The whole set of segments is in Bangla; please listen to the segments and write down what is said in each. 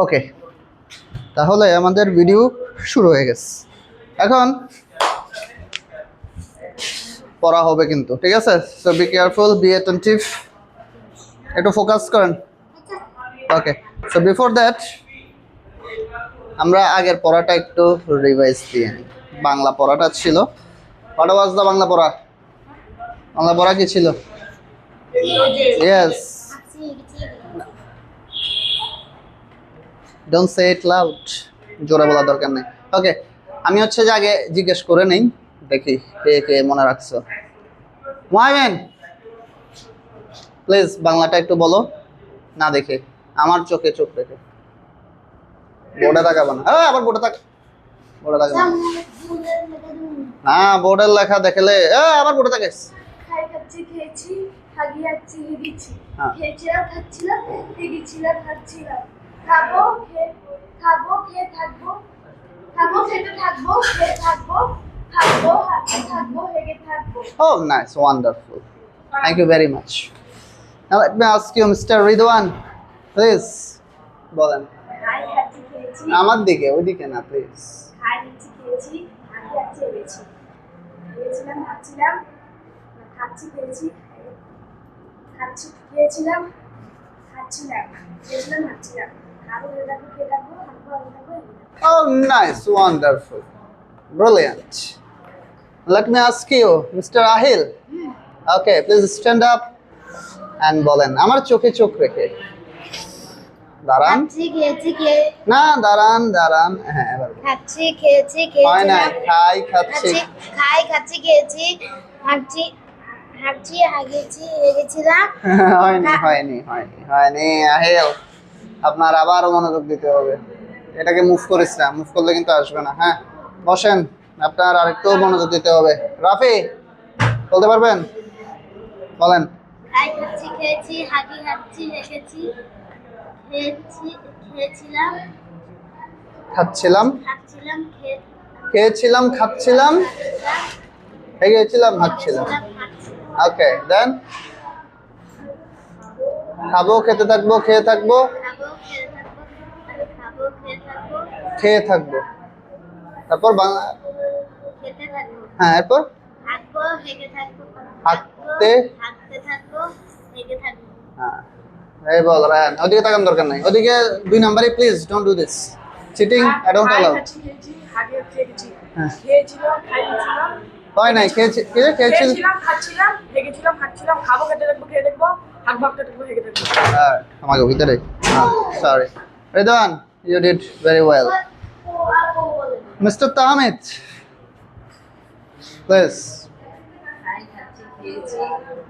ওকে, তাহলে আমাদের ভিডিও শুরু হয়ে গেছে। এখন পড়া হবে কিন্তু, ঠিক আছে? So be careful, be attentive, একটু ফোকাস করেন। ওকে, সো বিফোর দ্যাট আমরা আগের পড়াটা একটু রিভাইজ দিয়ে নিই। বাংলা পড়াটা ছিল, হোয়াট ওয়াজ দ্য বাংলা পড়া? বাংলা পড়া কি ছিল? Yes, don't say it loud, জোরে বলা দরকার নেই। ওকে, আমি হচ্ছে যে আগে জিজ্ঞেস করে নেই, দেখি কে কে মনে রাখছো। মুআমিন, প্লিজ বাংলাটা একটু বলো না দেখে, আমার চোখে চোখ রেখে। বোর্ডে তাকাবো না, আবার বোর্ডে তাক, বোর্ডে তাকাবো না। হ্যাঁ, বোর্ডের লেখা দেখলে আবার বোর্ডে তাকাইস। খেয়েছি, হাগিয়াছি, হেগেছি, হ্যাঁ, খেয়েছিলাম, খাচ্ছিলাম, হেগেছিলাম, খাচ্ছিলাম, খাবো, খাবো, খেয়ে থাকবো, খাবো, খেতে থাকবো, খেয়ে থাকবো, থাকবো, হাঁটতে থাকবো, হেগে থাকবো। oh nice, wonderful, thank you very much. Now let me ask you, Mr. Ridwan, please বলেন। খাই, খাচ্ছি, খেয়েছি, আমার দিকে, ওইদিকে না প্লিজ। খাই, খাচ্ছি, খেয়েছি, হাগিয়াছি, হেগেছি, খেয়েছিলাম, খাচ্ছিলাম, খাচ্ছি, খেয়েছি, খাচ্ছি, খেয়েছিলাম, খাচ্ছিলাম, খেয়েছিলাম, খাচ্ছিলাম, খাবো, খেয়ে থাকবো, খেয়ে থাকবো, থাকবো, আমি থাকবো, হেগে থাকবো। Oh nice, wonderful, brilliant. Let me ask you, Mr. Ahil, okay, please stand up and বলেন আমার চোখে চোখ রেখে। দাঁড়ান, খাচ্ছি, খেয়েছি, খেয়ে না দাঁড়ান দাঁড়ান, হ্যাঁ এবার বলুন। খাচ্ছি, খেয়েছি, হয় না, খেয়েছিলাম, খাই খাচ্ছি। খাই, খাচ্ছি, খেয়েছি, হাঁটছি, হাঁটছি, হাগিয়েছি, হেগেছিলাম। হয়নি হয়নি হয়নি হয়নি আহিল, আপনার আবারও মনোযোগ দিতে হবে। এটাকে মুভ করিস না, মুভ করলে কিন্তু আসবে না। হ্যাঁ বসেন, আপনার আরেকটু মনোযোগ দিতে হবে। রাফি বলতে পারবেন? বলেন। খাই, খাচ্ছি, খেয়েছি, হাগি, হাঁটছি, হেগেছি, খেয়েছি, খেয়েছিলাম, খাচ্ছিলাম, খাচ্ছিলাম, খেয়েছিলাম, খাচ্ছিলাম, হেগেছিলাম, হাঁটছিলাম। হাঁটছিলাম, ওকে, দেন খাবো, খেতে থাকবো, খেয়ে থাকবো, খাবো, খেয়ে থাকবো, খাবো, খেয়ে থাকবো, খেয়ে থাকবো। তারপর বাংলা, খেতে থাকবো, হ্যাঁ এরপর থাকবো, হেগে থাকবো, হাঁটতে, হাঁটতে থাকবো, হেগে থাকবো। হ্যাঁ এই বল রায়হান, ওদিকে তাকান দরকার নাই, ওদিকে 2 নাম্বারই please, don't do this cheating, I don't allow. হ্যাঁ, হয় নাই, খেয়েছি, খেয়েছিল, খাচ্ছিলাম, হেগেছিলাম, খাচ্ছিলাম, খাবো, খেতে দেখবো, খেয়ে দেখবো, থাকবো, হাঁটতে থাকবো, হেগে দেখবো। হ্যাঁ আমাকে ভিতরে, sorry Ridwan, you did very well. Mister Tahmid please. খাই, খাচ্ছি, খেয়েছি,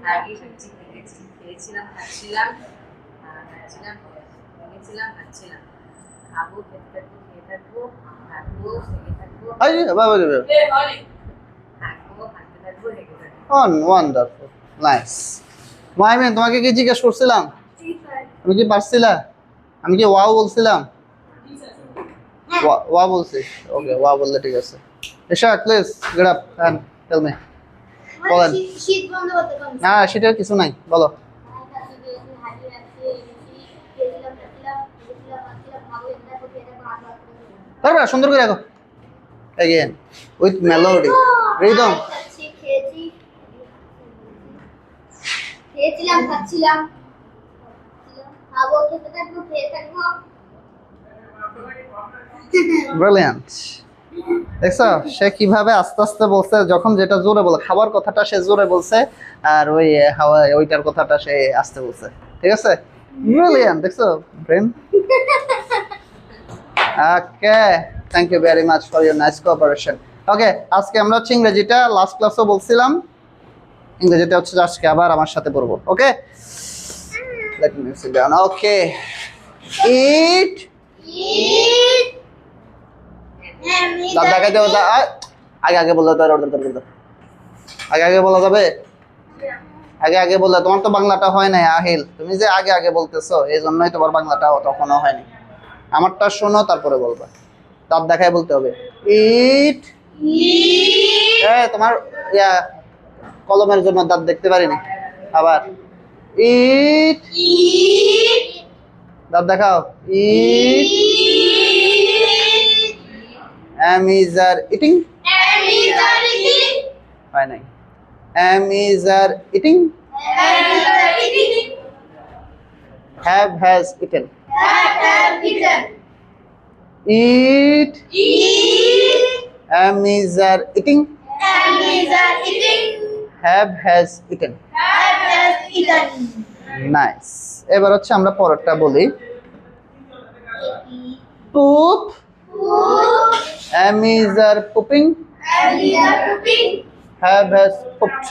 হাগি, খাচ্ছি, হেগেছি, খেয়েছিলাম, খাচ্ছিলাম, খাচ্ছিলাম, হেগেছিলাম, খাচ্ছিলাম, খাবো, খেতে থাকবো, খেয়ে থাকবো, থাকবো, হেগে থাকবো, আই বাবা রে, থাকবো, হাঁটতে থাকবো, হেগে থাকবো। On wonderful, nice. মুআমিন তোমাকে কি জিজ্ঞেস করছিলাম? তুমি কি পারছিলা? আমি কি ওয়াও বলছিলাম? ওয়া বলছি, ওকে ওয়া বললে ঠিক আছে। Ishaq please get up and tell me, বলেন। শীত বন্ধ করতে পারবো না সেটার কিছু নাই, বলো। পারবা, সুন্দর করে রাখো। Again with melody, rhythm. খেয়েছিলাম, খাচ্ছিলাম, খাবো, খেতে থাকবো, খেয়ে থাকবো। ব্রিলিয়ান্ট, দেখছো সে কিভাবে আস্তে আস্তে বলছে, যখন যেটা জোরে বলে, খাবার কথাটা সে জোরে বলছে, আর ওই হাওয়া ওইটার কথাটা সে আস্তে বলছে, ঠিক আছে? ব্রিলিয়ান্ট, দেখছো brain. Okay, thank you very much for your nice cooperation. Okay, আজকে আমরা হচ্ছে ইংরেজিটা লাস্ট ক্লাসও বলছিলাম, ইংরেজিটা হচ্ছে আজকে আবার আমার সাথে পড়বো। ওকে, লেট মি সিট ডাউন। ওকে, ইট, দাঁত দেখাইতে হবে, আগে আগে বললে তো আগে আগে বলা যাবে, আগে আগে বললে তোমার তো বাংলাটা হয় নাই আহিল, তুমি যে আগে আগে বলতেছো এই জন্যই তোমার বাংলাটা তখনও হয়নি। আমারটা শোনো তারপরে বলবা, দাঁত দেখায় বলতে হবে। ইট, তোমার কলমের জন্য দাঁত দেখতে পারিনি। আবার ইট, দাঁত দেখাও। ইট am is are eating হয় নাই। am is are eating have has eaten eat am is are eating have has eaten nice. এবার হচ্ছে আমরা পরেরটা বলি। poop am is are pooping have has pooped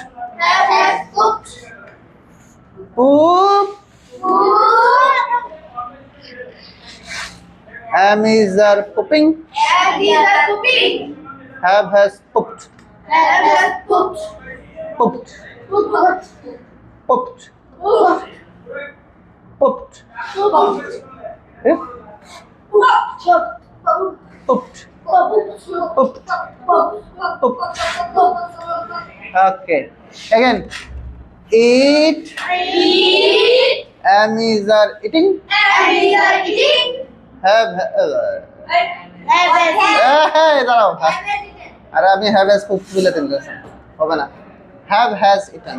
poop am is are pooping have has pooped pooped pooped pooped Eh? pooped pooped okay again eat am is are eating have hey দাঁড়াও আরে আমি have has pooped বলে দিন হবে না have has eaten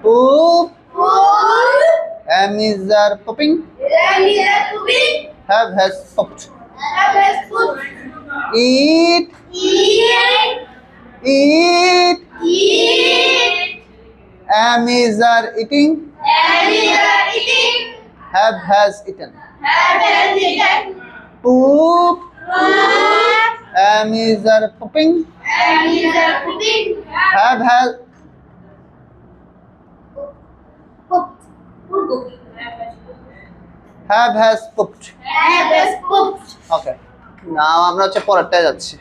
poop am is are pooping have has pooped eat eat am is are eating have has eaten poop am is are pooping have has have has pooped okay now আমরা হচ্ছে পরেরটায় যাচ্ছি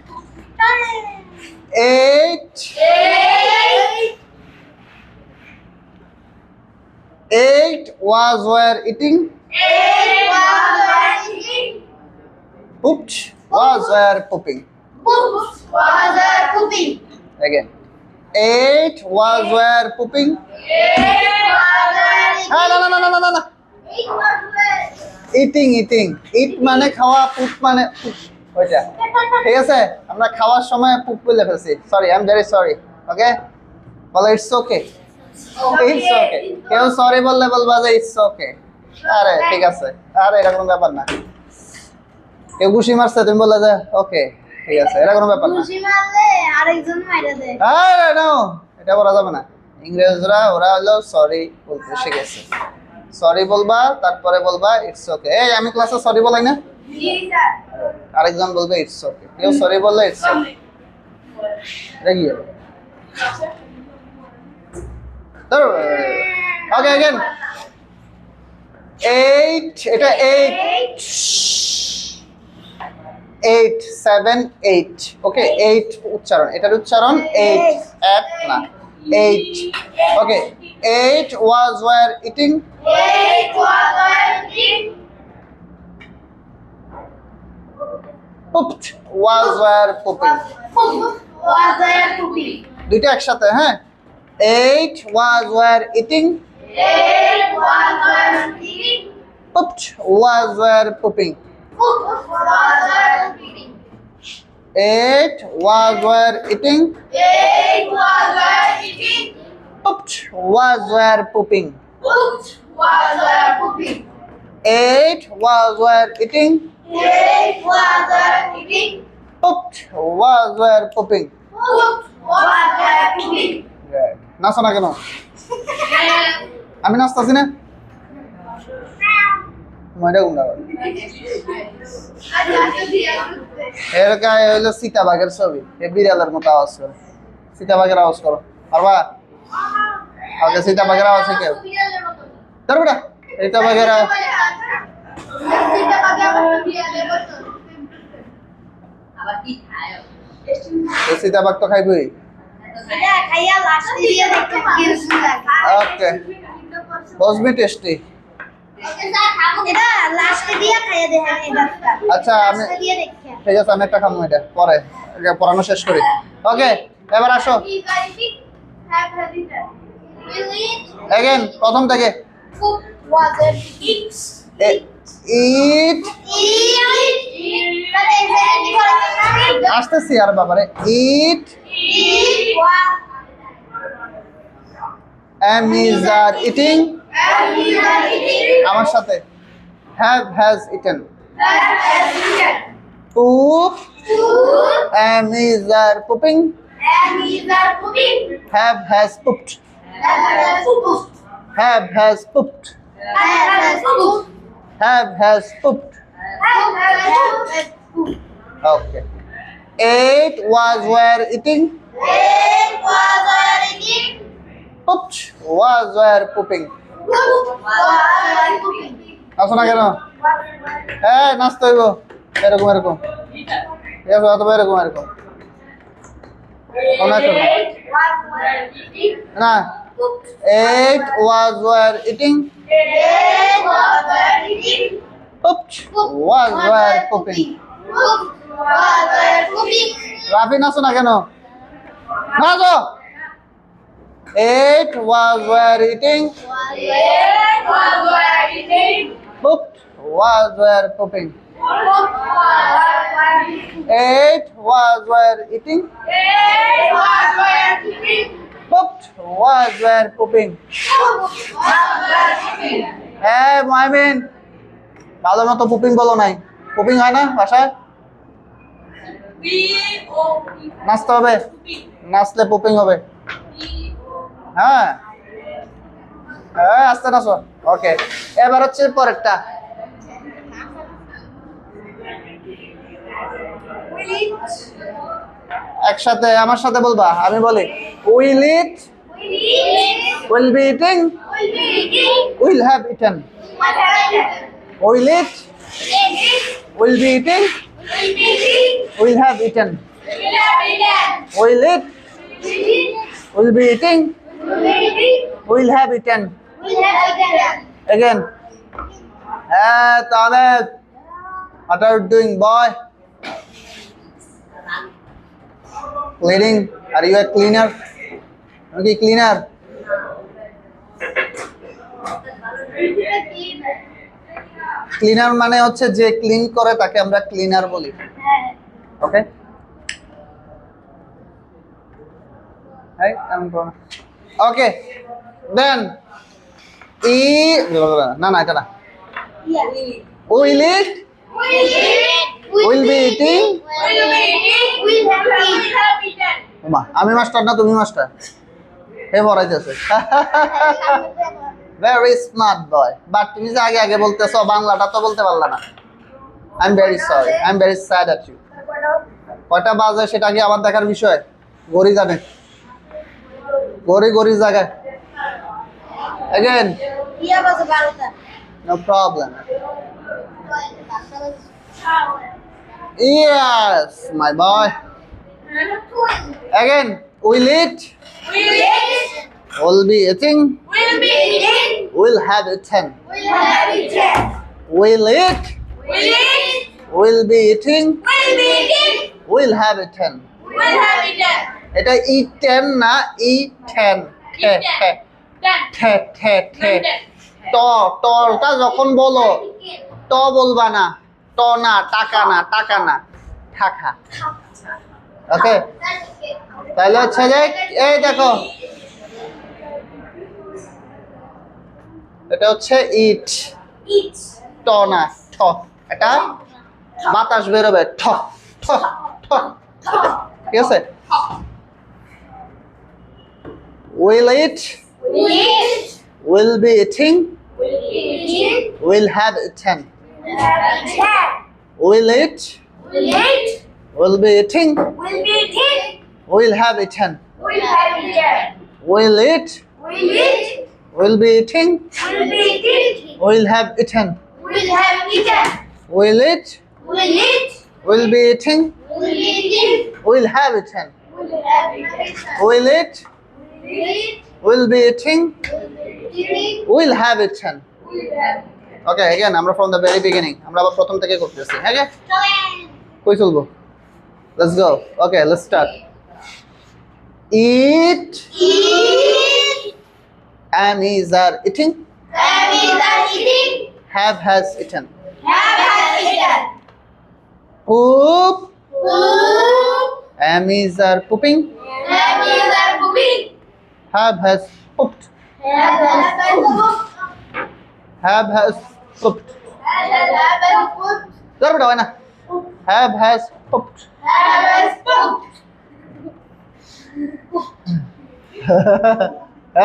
8 was were eating pooped was were pooping again 8 was were pooping না eating eat মানে খাওয়া poop মানে ওইটা ঠিক আছে আমরা খাওয়ার সময় poop বলে ফেলছি sorry I am very sorry okay বলো ইটস ওকে ইটস ওকে কেউ সরি বললে বলবা যে ইটস ওকে আরে ঠিক আছে আরে এটা কোনো ব্যাপার না কেউ ঘুষি মারছে তুমি বললে যে ওকে ঠিক আছে এটা কোনো ব্যাপার না ঘুষি মারলে আরেকজন মাইরা দেয় আরে নো এটা বলা যাবে না ইংরেজরা ওরা হলো সরি বলতে শিখেছে সরি বলবা তারপরে বলবা ইটস ওকে এই আমি ক্লাসে সরি বলাই না জি স্যার আরেকজন বলবে ইটস ওকে কেউ সরি বললে ইটস ওকে রেগি ওকে अगेन 8 এটা 8 7 8 ওকে 8 উচ্চারণ এটার উচ্চারণ 8 এক না 8 ওকে 8 was were eating pooped was were pooping দুইটা একসাথে হ্যাঁ 8 was were eating pooped was were pooping 8 was were eating pooped was were pooping 8 was were eating pooped was were pooping Good. নাচো না কেন আমি নাচতাছি না মজা গুন্ডা এর গায়ে হইলো সীতাবাঘের ছবি এ বিড়ালের মতো আওয়াজ করে সীতাবাঘের আওয়াজ করো পারবা ওকে সীতাবাঘের আওয়াজ কেউ ধর বেটা সীতাবাঘের আবার কি খায় সীতাবাঘ তো খাইবই খাইয়া লাস্ট দিয়ে দেখতে কেমন লাগে ওকে বসবি টেস্টি এটা লাস্টে দিয়ে খাইয়া দেখেন এটা আচ্ছা আমি দিয়ে দেখেন ঠিক আছে আমি একটা খাবো এটা পরে আগে পড়ানো শেষ করি ওকে এবার আসো এগেন প্রথম থেকে was it eat? eat Eat. আসতেছি আর বাবারে eat Eat was is are eating আমার সাথে have has eaten poop is are pooping have has pooped have has pooped have has pooped okay eight was were eating pooped was were pooping আসো না কেন হ্যাঁ নাচতে হইব এরকম এরকম ঠিক আছে অথবা এরকম এরকম মনে আছে না eight was were eating pooped was were pooping Rafi নাচো না কেন নাচো eight was were eating pooped was were pooping eight was were eating pooped was were pooping হ্যাঁ ময়মিন ভালো মতো পুপিং বলো নাই পুপিং হয় না ভাষায় নাচতে হবে নাচলে পুপিং হবে হ্যাঁ হ্যাঁ আস্তে নাচো ওকে এবার হচ্ছে পরেরটা একসাথে আমার সাথে বলবা আমি বলি will it will be eating will have eaten will it will be eating will have eaten will it will be eating will have eaten again তাহলে what are you doing boy cleaning are you a cleaner okay cleaner cleaner মানে হচ্ছে যে ক্লিন করে তাকে আমরা ক্লিনার বলি ওকে হাই ওকে দেন না না এটা না will it will be eating মা আমি মাস্টার না তুমি মাস্টার হে পড়াইতেছে ভেরি স্মার্ট বয় বাট তুমি যে আগে আগে বলতেছো বাংলাটা তো বলতে পারলা না I am very sorry I am very sad at you কয়টা বাজে সেটা কি আমার দেখার বিষয় গড়ি জানে গড়ি জায়গায় again no problem yes my boy again will eat will be eating will have eaten will eat will be eating will have eaten এটা eaten না eaten টটা যখন বলো ট বলবা না ট না টাকা না টাকা না ঠাকা ওকে তাহলে হচ্ছে যে এই দেখো এটা হচ্ছে ইট ট না ঠ এটা বাতাস বেরোবে ঠ ঠ ঠ ঠিক আছে will eat will be eating will have eaten will eat will be eating will have eaten will eat will be eating will have eaten will eat will be eating will have eaten will eat will be eating will have eaten okay again আমরা from the very beginning আমরা আবার প্রথম থেকে করতেছি হ্যাঁ কই চলবো let's go okay let's start eat and is are eating Am is eating. Have has eaten. Have has eaten. Poop. Poop. Am is pooping. Am is pooping. Have has pooped. Have has pooped. Have has pooped. Have has pooped. Jor beta na. Have has pooped. Have has pooped.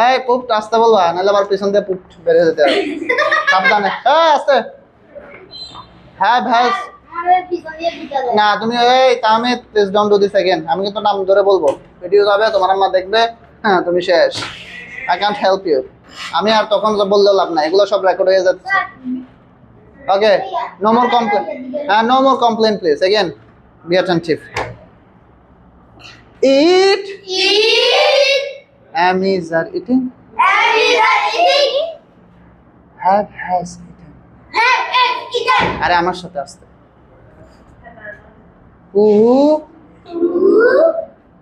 এই পুপট আসতে বলবা নাহলে আবার পিছন দিয়ে পুপট বেড়ে যেতে হবে সাবধানে আস্তে হ্যাভ হ্যাজ না তুমি এই Tahmid please don't do this again আমি কিন্তু নাম ধরে বলবো ভিডিও যাবে তোমার আম্মা দেখবে হ্যাঁ তুমি শেষ আই ক্যান্ট হেল্প ইউ আমি আর তখন বললে লাভ না এগুলো সব রেকর্ড হয়ে যাচ্ছে ওকে নো মোর কমপ্লেন হ্যাঁ no more complain please again be attentive eat Eat. am is are eating Am is eating. have has eaten Have has eaten. আরে আমার সাথে আসতে poop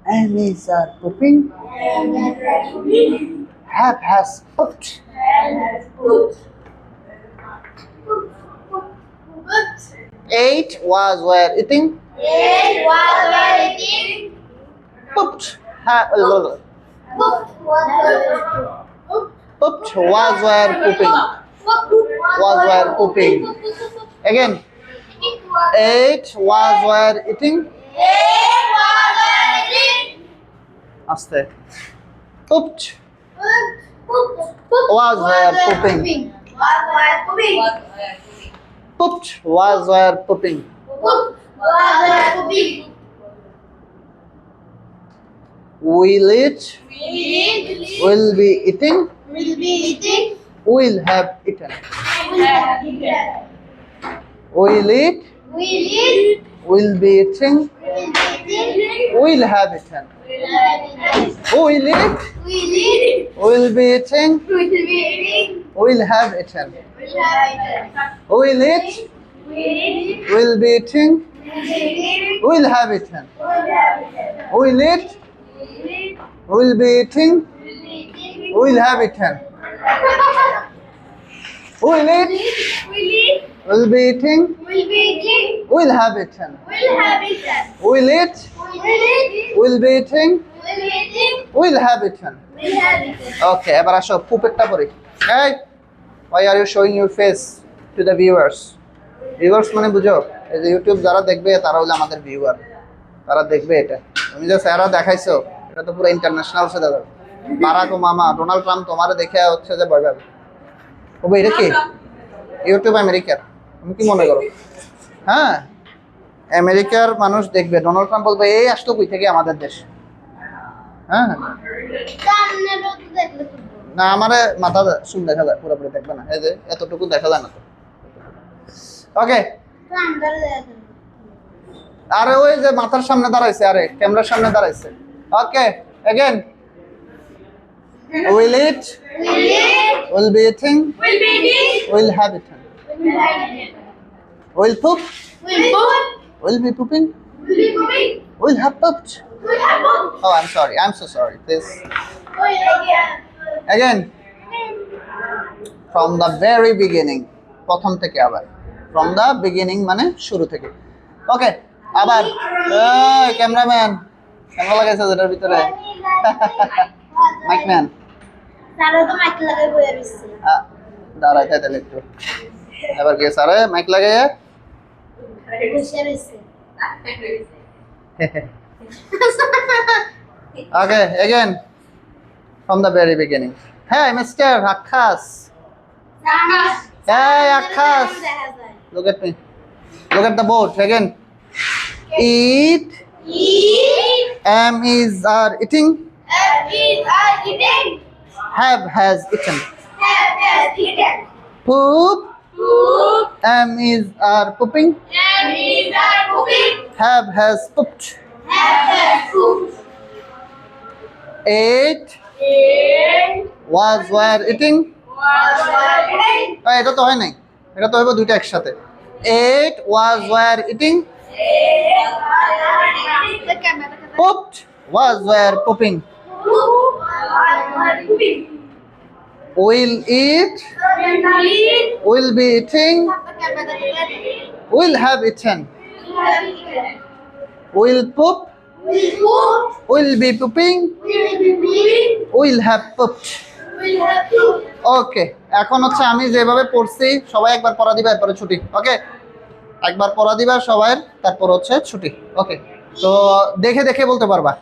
am is are pooping have has pooped ate was were eating pooped pooped was were pooping again ate was were eating aste pooped was were pooping pooped was were pooping will eat will be eating will have eaten will eat will be eating will have eaten will eat will be eating will have eaten will eat will be eating will have eaten will eat will be eating will have eaten will eat will be eating will have eaten will eat will be eating will have eaten okay এবার আসো পুপেরটা পড়ি এই why are you showing your face to the viewers viewers মানে বুঝো এই যে ইউটিউব যারা দেখবে তারা হলো আমাদের ভিউয়ার তারা দেখবে এটা তুমি যে স্যারা দেখাইছো এটা তো পুরো ইন্টারন্যাশনাল সেটা যাবে বারাক ওবামা ডোনাল্ড ট্রাম্প তোমারে দেখে হচ্ছে যে ভয় পাবে ওবে এটা কি ইউটিউব আমেরিকার তুমি কি মনে করো হ্যাঁ আমেরিকার মানুষ দেখবে ডোনাল্ড ট্রাম্প বলবে এই আসতো কই থেকে আমাদের দেশ হ্যাঁ না আমারে মাথা শুন দেখা যায় পুরোপুরি দেখবে না এই যে এতটুকু দেখা যায় না তো ওকে আরে ওই যে মাথার সামনে দাঁড়াইছে আরে ক্যামেরার সামনে দাঁড়াইছে ওকে again will eat will be eating will have eaten will poop will be pooping will have pooped oh I'm sorry I'm so sorry please again from the very beginning প্রথম থেকে আবার from the beginning মানে শুরু থেকে ওকে আবার এই ক্যামেরাম্যান কেমন লাগাইছে যেটার ভিতরে মাইকম্যান দাঁড়াই তাহলে একটু এবার কি স্যারে মাইক লাগাইয়া okay again from the very beginning hey Mr. Akas hey Akas look at me look at the board again eat am is are eating have has eaten poop am is are pooping have has pooped ate was were eating এটা তো হয় নাই এটা তো হইব দুইটা একসাথে ate was were eating pooped was were pooping will eat, Eat. will be eating, will have eaten, will poop, Will poop. will be pooping, Will be pooping. will have pooped. Will have poop. ওকে, এখন হচ্ছে আমি যেভাবে পড়ছি সবাই একবার পড়া দিবা, এরপরে ছুটি। ওকে, একবার পড়া দিবা সবাই, তারপর হচ্ছে ছুটি। ওকে, তো দেখে দেখে বলতে পারবা।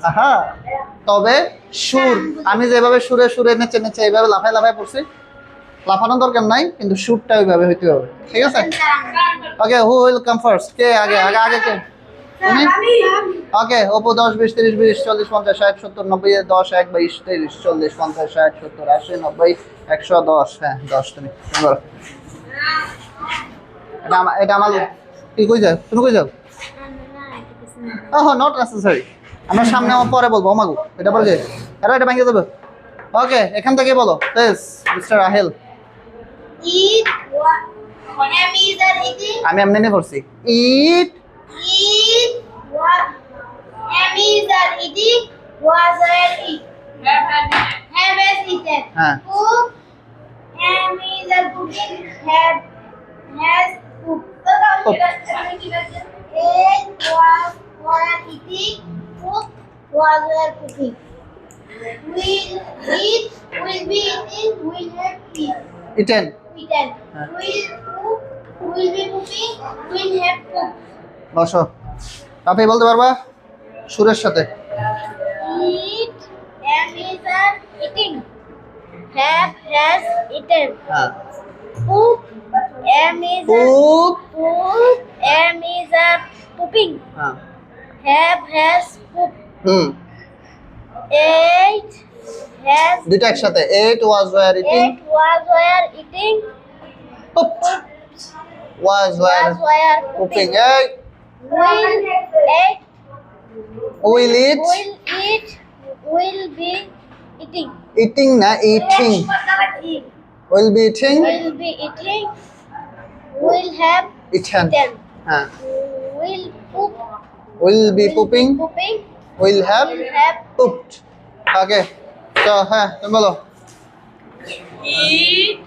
আহা, তবে সুর আমি যেভাবে সুরে সুরে নেচে নেচে এইভাবে লাফায় লাফায় পড়ছি, লাফানোর দরকার নাই, কিন্তু সুরটা ওইভাবে হইতে হবে, ঠিক আছে? ওকে, হু উইল কাম ফার্স্ট? কে আগে আগে আগে কে? তুমি? ওকে, অপু 10 20 30 20 40 50 60 70 90 10 1 22 23 40 50 60 70 80 90 110। হ্যাঁ 10 তুমি বলো। এটা আমার কি কই যাও? তুমি কই যাও? ওহ, নট নেসেসারি, আমরা সামনে পরে বলবো। ওমাগু, এটা পরে যাই, এটা ভাঙিয়ে যাবে। ওকে, এখান থেকে বলো please, mister Rahel. Eat. What? Am is eating. আমি এমনি নিয়ে পড়ছি। ইট, Eat. What? Am is eating. Was eat. Have has eaten. হ্যাঁ Cook. Am is cooking. Have has cooked. Ate was were eating. Cook was were cooking. Will eat. Will be eating. Will have eat. Eaten. Eaten. Huh. Will cook. Will be cooking. Will have cooked. বসো, আপনি বলতে পারবা সুরের সাথে? Eat. Am is eating. Have has eaten. হ্যাঁ, Poop. Am is পুপ। poop. Am is pooping. হ্যাঁ, Have has poop. Hmm, Ate has দুইটা একসাথে। Ate was were eating, ate was were eating. পুপ was were Was were কুপিং। pooping. এই Will ate. Will it, Will eat. Will be eating. Eating না eating, Eat. Will be eating, Will be eating. Will have eaten. eaten. হ্যাঁ, Will poop. Will be পুপিং, Pooping. Will have Will have পুপড। ওকে, তো হ্যাঁ তুমি বলো। Eat,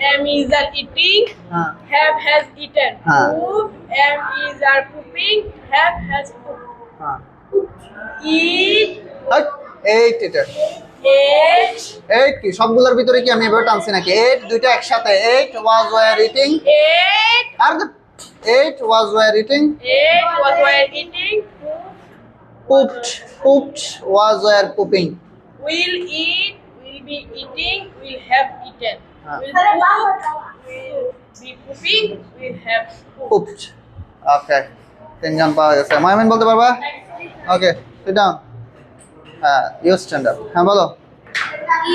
am is eating, হ্যাঁ have has eaten. Huh. Poop, am is pooping, have has pooped. হ্যাঁ, Eat, এইট এটা। ate, এইট কি সবগুলোর ভিতরে কি আমি এভাবে টানছি নাকি? এইট দুইটা একসাথে। Ate was were eating, ate, আর ate was were eating, ate was while eating. pooped, pooped was were pooping. Will eat, will be eating, will have eaten. Huh. Will poop, will be pooping, will have pooped. Pooped. Okay. তিনজন পাওয়া গেছে। মায়ামিন বলতে পারবা? ওকে, sit down. হ্যাঁ, you stand up. হ্যাঁ বলো।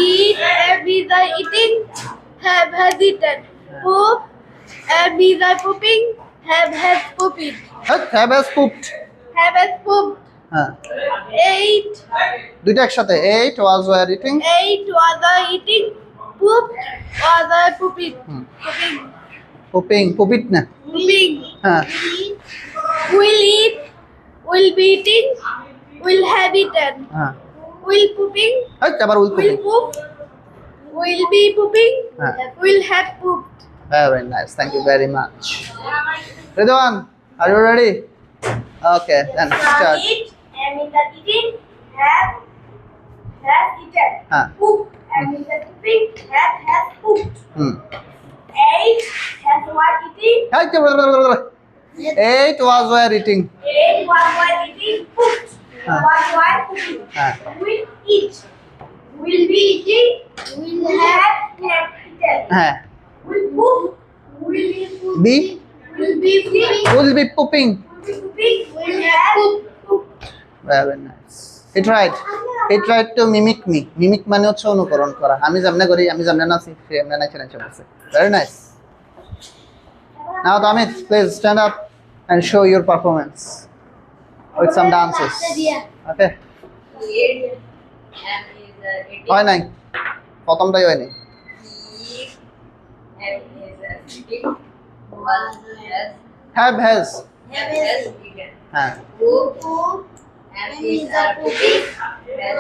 eat. Am is eating. Have has eaten. Poop. Am is pooping. Have has pooped. Have has pooped. Have has pooped. হ্যাঁ, Ate. দুইটা একসাথে। Eight was were eating. Ate was eating. Poop was pooping. Hmm. Pooping. Pooping, poop it না। Pooping. হ্যাঁ, Will eat. Will be eating. Will have eaten. হ্যাঁ। Will pooping. আবার will Will pooping. poop. Will be pooping. Huh. Will have pooped. Very nice. Thank you very much. Ridwan, are you ready? Okay, then start. Eat. Am is eating. Have eaten. Huh. Poop. Am is pooping. Have has pooped. Hmm. Ate. Has was eating. Eight was were eating. Ate was eating. Pooped. Huh. Was pooping. Huh. Will eat. Will be eating. Will have eaten. হ্যাঁ, Will poop. Will be pooping. Be? Will be pooping. will be pooping. Will have pooped. Very nice. He tried. He tried to mimic me. Mimic মানে হচ্ছে অনুকরণ করা। আমি যেমনে করি, আমি যেমনে নাচি, সে এমনে নাচে নাচে বলছে। Very nice. Now Amit, please stand up and show your performance with some dances. Okay? Eat, am is eating. হয় নাই, প্রথমটাই হয়নি। Eat, am is eating. Was Have has. has eaten. হ্যাঁ, Poop, am is pooping. Have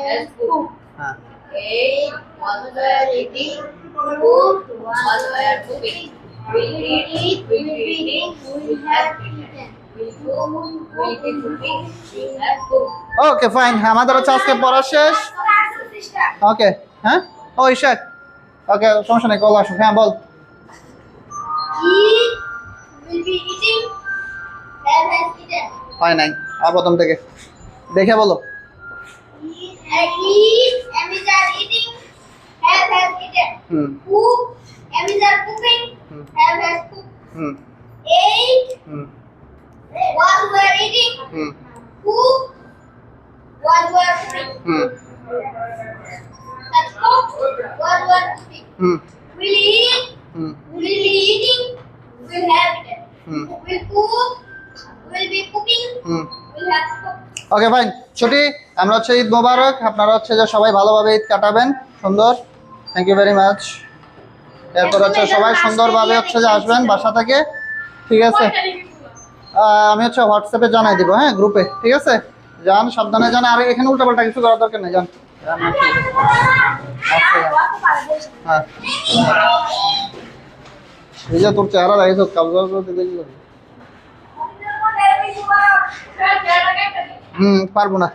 has pooped. হ্যাঁ, Eight was were eating. Cook was were cooking. Will eat, will be eating, will have eaten. Will cook, will be cooking, will have cooked. Okay fine, আমাদের হচ্ছে আজকে পড়া শেষ। ওকে, হ্যাঁ ও ইশাক, ওকে সমস্যা নেই, কল আসুক। হ্যাঁ বল। Eat will be eating. Have has eaten. হয় নাই, আর প্রথম থেকে দেখে বলো। Eat, Emmys are eating. Have has eaten. Hmm Cook, Emmys are cooking. Hmm. Have has cooked. Hmm Ate, hmm was were eating. Hmm Cook, was were cooking. Hmm That's cook, was were cooking. Hmm Will eat, hmm will be eating. Will have eaten. Hmm Will cook, will be cooking. Hmm Will have cooked. Okay fine, ছুটি। আমরা হচ্ছে ঈদ মোবারক, আপনারা হচ্ছে যে সবাই ভালোভাবে ঈদ কাটাবেন, সুন্দর। Thank you very much. এরপর হচ্ছে সবাই সুন্দরভাবে হচ্ছে যে আসবেন বাসা থেকে, ঠিক আছে? আমি হচ্ছে হোয়াটসঅ্যাপে জানাই দিব, হ্যাঁ গ্রুপে, ঠিক আছে? যান, সাবধানে যান, আর এখানে উল্টাপাল্টা কিছু করার দরকার নেই, যান। আচ্ছা, হ্যাঁ এই যে তোর চেহারা দেখেছো, কাবজা করতে দেখি। পারবো না।